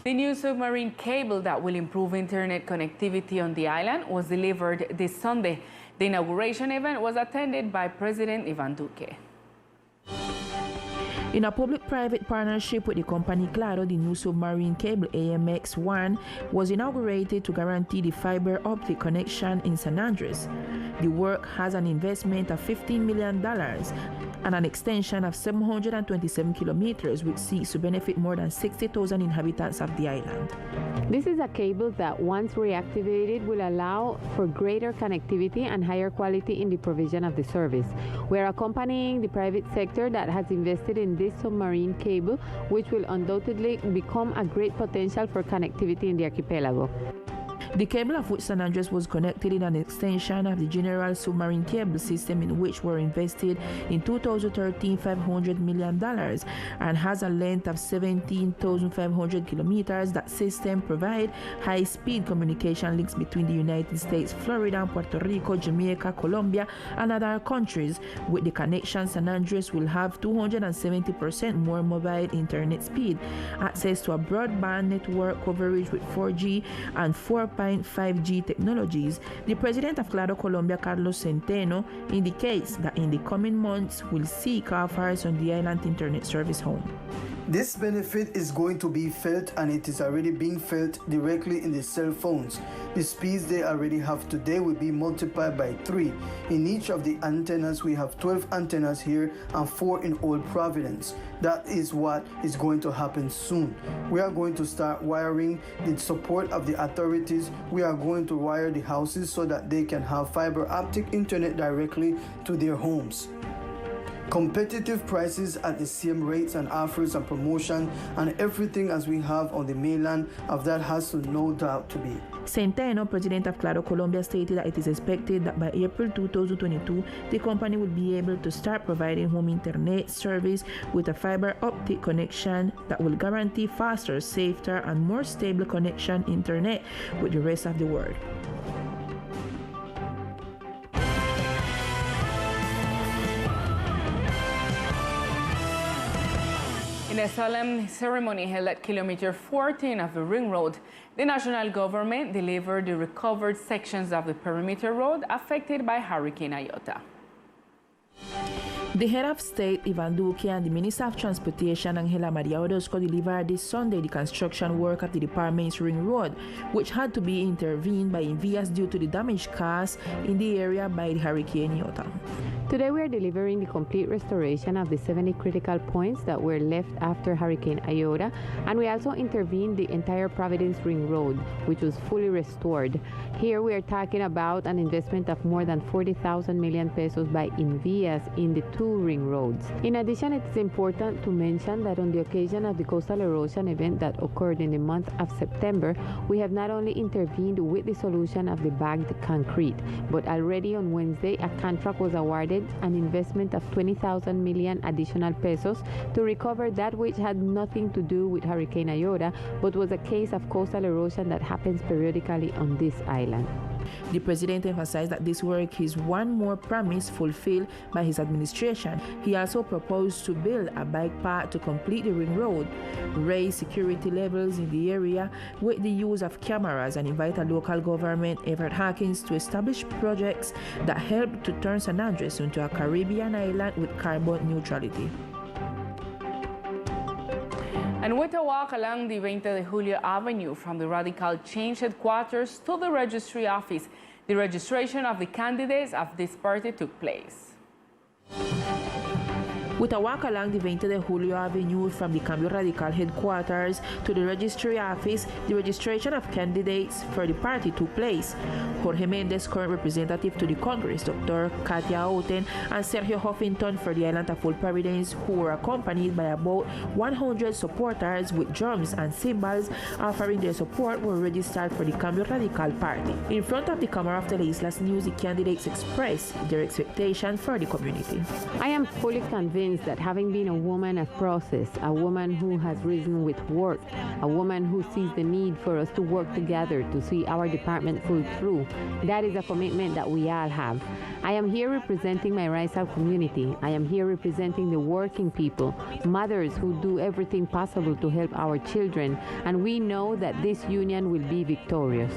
The new submarine cable that will improve internet connectivity on the island was delivered this Sunday. The inauguration event was attended by President Iván Duque. In a public-private partnership with the company Claro, the new submarine cable AMX-1 was inaugurated to guarantee the fiber optic connection in San Andres. The work has an investment of $15 million and an extension of 727 kilometers, which seeks to benefit more than 60,000 inhabitants of the island. This is a cable that, once reactivated, will allow for greater connectivity and higher quality in the provision of the service. We are accompanying the private sector that has invested in this submarine cable, which will undoubtedly become a great potential for connectivity in the archipelago. The cable, of which San Andres was connected, in an extension of the general submarine cable system, in which were invested in 2013 $500 million and has a length of 17,500 kilometers. That system provides high-speed communication links between the United States, Florida, Puerto Rico, Jamaica, Colombia, and other countries. With the connection, San Andres will have 270% more mobile internet speed, access to a broadband network coverage with 4G and 4.5G technologies. The president of Claro Colombia, Carlos Centeno, indicates that in the coming months will seek offers on the island internet service home. This benefit is going to be felt, and it is already being felt directly in the cell phones. The speeds they already have today will be multiplied by 3. In each of the antennas, we have 12 antennas here and 4 in Old Providence. That is what is going to happen soon. We are going to start wiring the support of the authorities. We are going to wire the houses so that they can have fiber optic internet directly to their homes. Competitive prices at the same rates and offers and promotion and everything as we have on the mainland, of that has to no doubt to be. Centeno, president of Claro Colombia, stated that it is expected that by April 2022, the company will be able to start providing home internet service with a fiber optic connection that will guarantee faster, safer, and more stable connection internet with the rest of the world. In a solemn ceremony held at kilometer 14 of the Ring Road, the national government delivered the recovered sections of the perimeter road affected by Hurricane Iota. The head of state, Iván Duque, and the Minister of Transportation, Ángela María Orozco, delivered this Sunday the construction work of the department's Ring Road, which had to be intervened by Envias due to the damage caused in the area by the Hurricane Iota. Today we are delivering the complete restoration of the 70 critical points that were left after Hurricane Iota, and we also intervened the entire Providence Ring Road, which was fully restored. Here we are talking about an investment of more than 40,000 million pesos by Envias in the 2 ring roads. In addition, it's important to mention that on the occasion of the coastal erosion event that occurred in the month of September, we have not only intervened with the solution of the bagged concrete, but already on Wednesday a contract was awarded an investment of 20,000 million additional pesos to recover that which had nothing to do with Hurricane Iota, but was a case of coastal erosion that happens periodically on this island. The president emphasized that this work is one more promise fulfilled by his administration. He also proposed to build a bike path to complete the Ring Road, raise security levels in the area with the use of cameras, and invite a local government, Everett Hawkins, to establish projects that help to turn San Andres into a Caribbean island with carbon neutrality. And with a walk along the 20 de Julio Avenue from the Radical Change headquarters to the registry office, the registration of the candidates of this party took place. With a walk along the 20 de Julio Avenue from the Cambio Radical headquarters to the registry office, the registration of candidates for the party took place. Jorge Mendez, current representative to the Congress, Dr. Katia Outen, and Sergio Huffington for the island of Old Providence, who were accompanied by about 100 supporters with drums and cymbals offering their support, were registered for the Cambio Radical party. In front of the camera of Teleislas News, the candidates expressed their expectation for the community. I am fully convinced convinced that having been a woman of process, a woman who has risen with work, a woman who sees the need for us to work together to see our department pull through, that is a commitment that we all have. I am here representing my Rizal community. I am here representing the working people, mothers who do everything possible to help our children, and we know that this union will be victorious.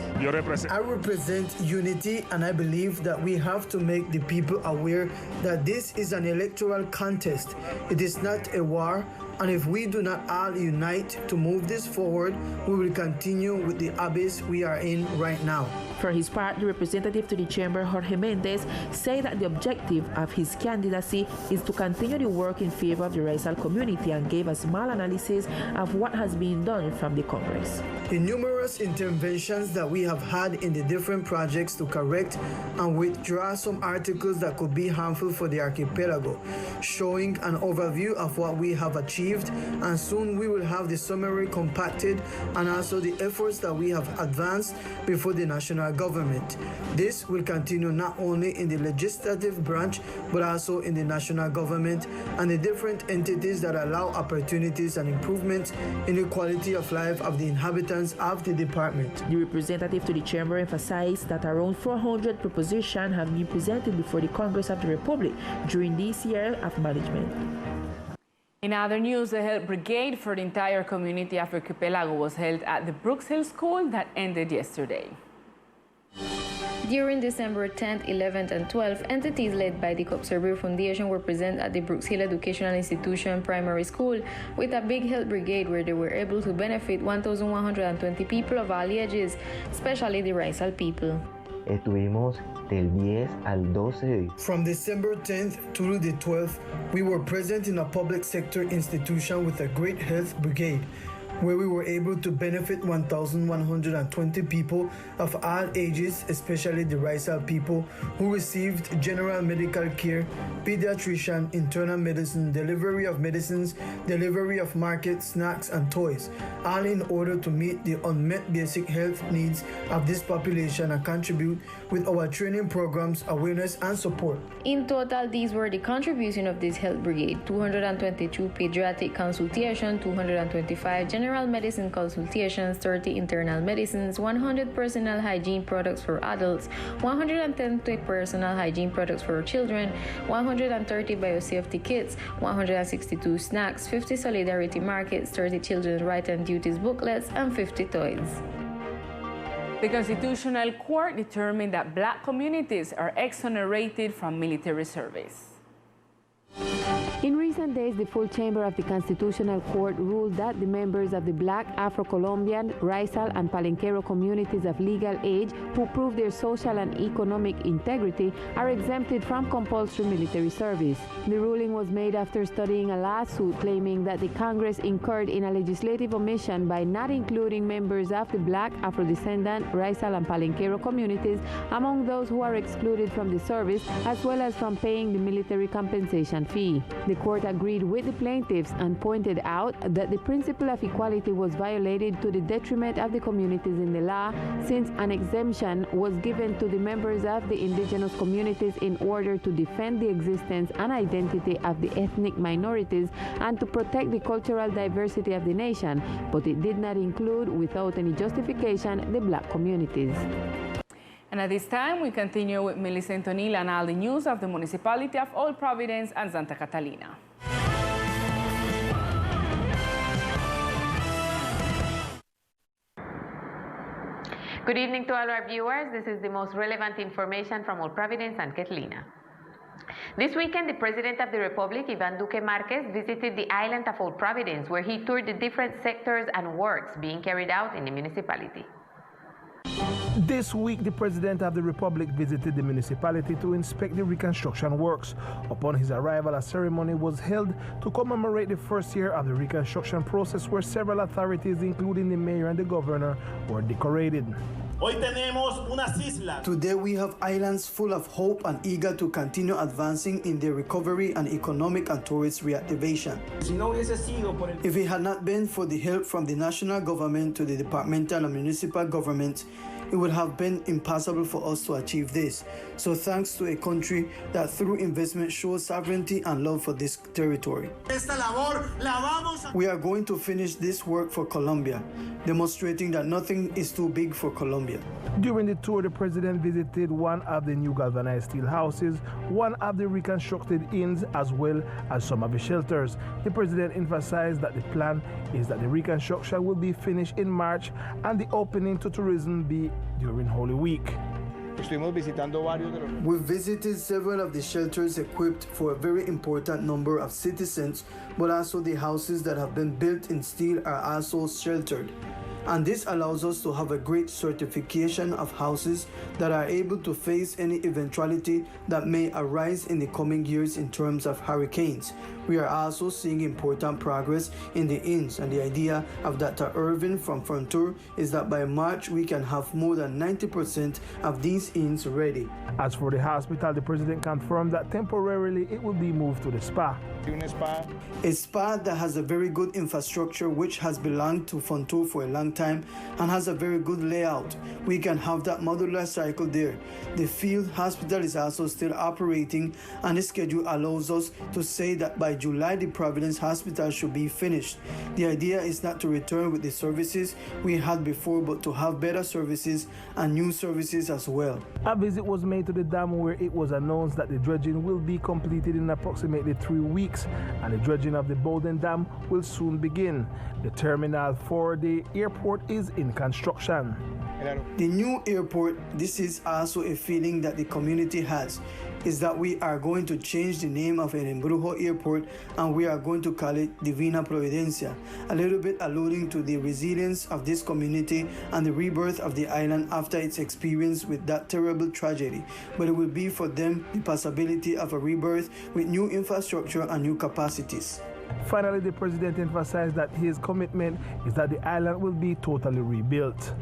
I represent unity, and I believe that we have to make the people aware that this is an electoral contest. It is not a war, and if we do not all unite to move this forward, we will continue with the abyss we are in right now. For his part, the representative to the chamber, Jorge Mendez, said that the objective of his candidacy is to continue the work in favor of the Rizal community and gave a small analysis of what has been done from the Congress. The numerous interventions that we have had in the different projects to correct and withdraw some articles that could be harmful for the archipelago, showing an overview of what we have achieved, and soon we will have the summary compacted and also the efforts that we have advanced before the national government. This will continue not only in the legislative branch but also in the national government and the different entities that allow opportunities and improvements in the quality of life of the inhabitants of the department. The representative to the chamber emphasized that around 400 propositions have been presented before the Congress of the Republic during this year of management. In other news, the Health Brigade for the entire community of Archipelago was held at the Brooks Hill School that ended yesterday. During December 10th, 11th, and 12th, entities led by the Copservir Foundation were present at the Brooks Hill Educational Institution Primary School with a big health brigade where they were able to benefit 1,120 people of all ages, especially the Rizal people. Estuvimos del 10 al 12. From December 10th through the 12th, we were present in a public sector institution with a great health brigade, where we were able to benefit 1,120 people of all ages, especially the Rizal people, who received general medical care, pediatrician, internal medicine, delivery of medicines, delivery of market snacks and toys, all in order to meet the unmet basic health needs of this population and contribute with our training programs, awareness and support. In total, these were the contribution of this health brigade: 222 pediatric consultations, 225 general medicine consultations, 30 internal medicines, 100 personal hygiene products for adults, 110 personal hygiene products for children, 130 biosafety kits, 162 snacks, 50 solidarity markets, 30 children's rights and duties booklets, and 50 toys. The Constitutional Court determined that black communities are exonerated from military service. In recent days, the full chamber of the Constitutional Court ruled that the members of the Black, Afro-Colombian, Rizal, and Palenquero communities of legal age who prove their social and economic integrity are exempted from compulsory military service. The ruling was made after studying a lawsuit claiming that the Congress incurred in a legislative omission by not including members of the Black, Afro-descendant, Rizal, and Palenquero communities among those who are excluded from the service, as well as from paying the military compensation fee. The court agreed with the plaintiffs and pointed out that the principle of equality was violated to the detriment of the communities in the law, since an exemption was given to the members of the indigenous communities in order to defend the existence and identity of the ethnic minorities and to protect the cultural diversity of the nation, but it did not include, without any justification, the black communities. And at this time, we continue with Millicent O'Neill and all the news of the municipality of Old Providence and Santa Catalina. Good evening to all our viewers. This is the most relevant information from Old Providence and Catalina. This weekend, the President of the Republic, Iván Duque Marquez, visited the island of Old Providence, where he toured the different sectors and works being carried out in the municipality. This week, the President of the Republic visited the municipality to inspect the reconstruction works. Upon his arrival, a ceremony was held to commemorate the first year of the reconstruction process, where several authorities, including the mayor and the governor, were decorated. Today we have islands full of hope and eager to continue advancing in their recovery and economic and tourist reactivation. If it had not been for the help from the national government to the departmental and municipal government, it would have been impossible for us to achieve this. So thanks to a country that through investment shows sovereignty and love for this territory. We are going to finish this work for Colombia, demonstrating that nothing is too big for Colombia. During the tour, the president visited one of the new galvanized steel houses, one of the reconstructed inns, as well as some of the shelters. The president emphasized that the plan is that the reconstruction will be finished in March and the opening to tourism be during Holy Week. We visited several of the shelters equipped for a very important number of citizens, but also the houses that have been built in steel are also sheltered. And this allows us to have a great certification of houses that are able to face any eventuality that may arise in the coming years in terms of hurricanes. We are also seeing important progress in the inns, and the idea of Dr. Irvin from Frontier is that by March we can have more than 90% of these inns ready. As for the hospital, the president confirmed that temporarily it will be moved to the spa. A spa that has a very good infrastructure which has belonged to Frontier for a long time and has a very good layout. We can have that modular cycle there. The field hospital is also still operating, and the schedule allows us to say that by July the Providence hospital should be finished. The idea is not to return with the services we had before, but to have better services and new services as well. A visit was made to the dam where it was announced that the dredging will be completed in approximately 3 weeks, and the dredging of the Bowden Dam will soon begin. The terminal for the airport is in construction. The new airport, this is also a feeling that the community has, is that we are going to change the name of El Embrujo Airport and we are going to call it Divina Providencia, a little bit alluding to the resilience of this community and the rebirth of the island after its experience with that terrible tragedy. But it will be for them the possibility of a rebirth with new infrastructure and new capacities. Finally, the president emphasized that his commitment is that the island will be totally rebuilt.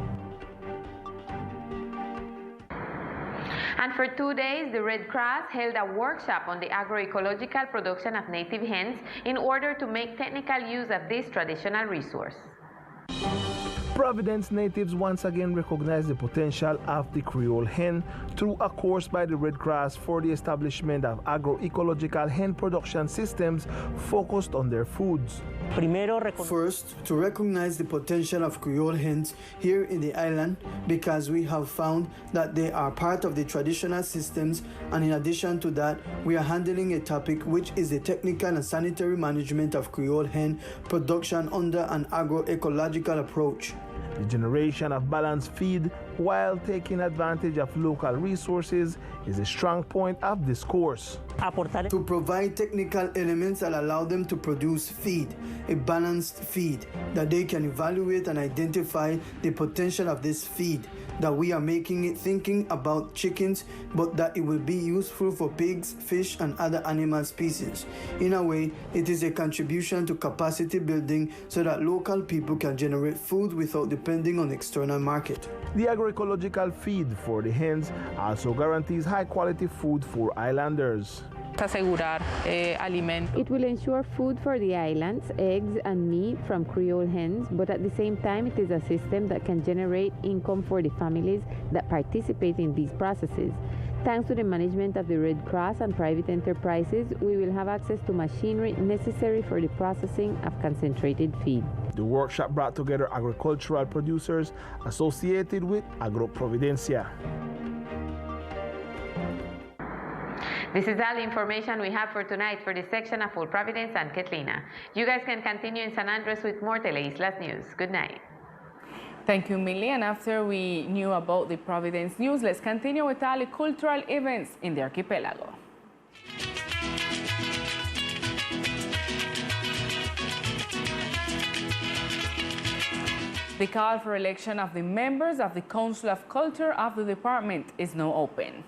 And for 2 days, the Red Cross held a workshop on the agroecological production of native hens in order to make technical use of this traditional resource. Providence natives once again recognized the potential of the Creole hen through a course by the Red Cross for the establishment of agroecological hen production systems focused on their foods. First, to recognize the potential of Creole hens here in the island, because we have found that they are part of the traditional systems, and in addition to that, we are handling a topic which is the technical and sanitary management of Creole hen production under an agroecological approach. The generation of balanced feed while taking advantage of local resources is a strong point of this course. To provide technical elements that allow them to produce feed, a balanced feed, that they can evaluate and identify the potential of this feed, that we are making it thinking about chickens, but that it will be useful for pigs, fish, and other animal species. In a way, it is a contribution to capacity building so that local people can generate food without depending on external market. The agroecological feed for the hens also guarantees high-quality food for islanders. It will ensure food for the islands, eggs and meat from Creole hens, but at the same time it is a system that can generate income for the families that participate in these processes. Thanks to the management of the Red Cross and private enterprises, we will have access to machinery necessary for the processing of concentrated feed. The workshop brought together agricultural producers associated with Agro Providencia. This is all the information we have for tonight for this section of Full Providence and Catalina. You guys can continue in San Andres with more Teleislas news. Good night. Thank you, Millie. And after we knew about the Providence news, let's continue with all the cultural events in the archipelago. The call for election of the members of the Council of Culture of the department is now open.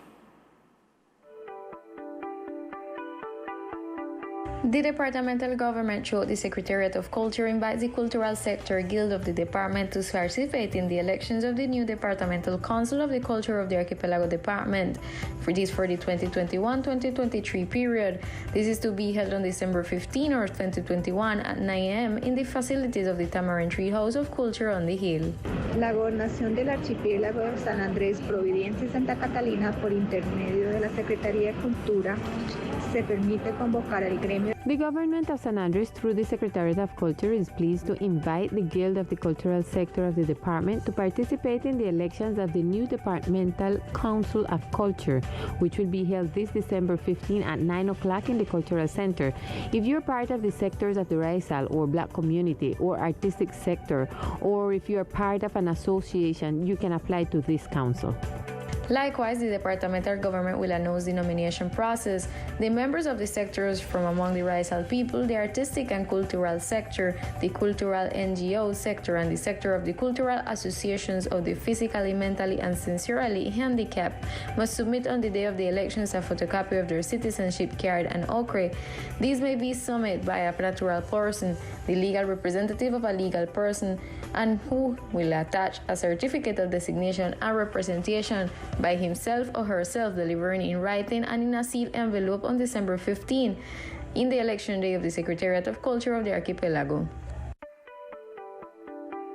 The departmental government through the Secretariat of Culture invites the Cultural Sector Guild of the department to participate in the elections of the new Departmental Council of the Culture of the Archipelago Department for the 2021-2023 period. This is to be held on December 15 or 2021 at 9 a.m. in the facilities of the Tamarind Tree House of Culture on the Hill. La gobernación del archipiélago de San Andrés, Providence y Santa Catalina, por intermedio de la Secretaría de Cultura, se permite convocar al gremio. The government of San Andres, through the Secretariat of Culture, is pleased to invite the Guild of the Cultural Sector of the department to participate in the elections of the new Departmental Council of Culture, which will be held this December 15 at 9 o'clock in the Cultural Center. If you're part of the sectors of the Raizal or Black community or artistic sector, or if you are part of an association, you can apply to this council. Likewise, the departmental government will announce the nomination process. The members of the sectors from among the Raizal people, the artistic and cultural sector, the cultural NGO sector, and the sector of the cultural associations of the physically, mentally, and sincerely handicapped must submit on the day of the elections a photocopy of their citizenship card and ochre. These may be submitted by a natural person, the legal representative of a legal person, and who will attach a certificate of designation and representation by himself or herself, delivering in writing and in a sealed envelope on December 15, in the election day of the Secretariat of Culture of the Archipelago.